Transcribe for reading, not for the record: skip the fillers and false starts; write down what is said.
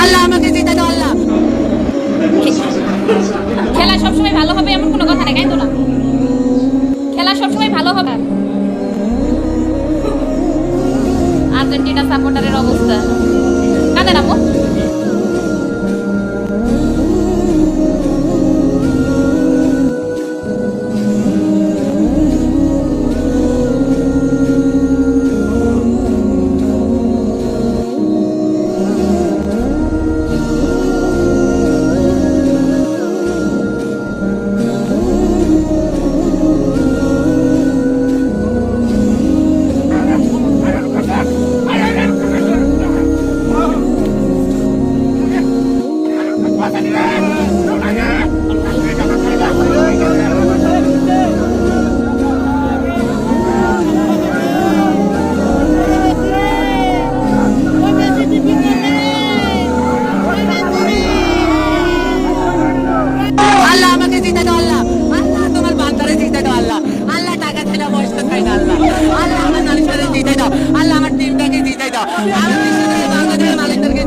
আল্লাহ আমাকে জিতে দাও আল্লাহ। খেলা সবসময় ভালো হবে এমন কোনো কথা নেই, তাই তো না? খেলা সবসময় ভালো হবে। আর্জেন্টিনা সাপোর্টারের অবস্থা কাদের আপু? আল্লাহ আমাকে জিতে দাও আল্লাহ। আল্লাহ তোমার বান্দারে জিতে দাও আল্লাহ। আল্লাহ টাকা ছেলে বসতে চাই না আল্লাহ। আল্লাহ আমার নালিশারে জিতে দাও আল্লাহ। আমার টিমটাকে জিতে দাও। আমি বাংলাদেশের মালিকদেরকে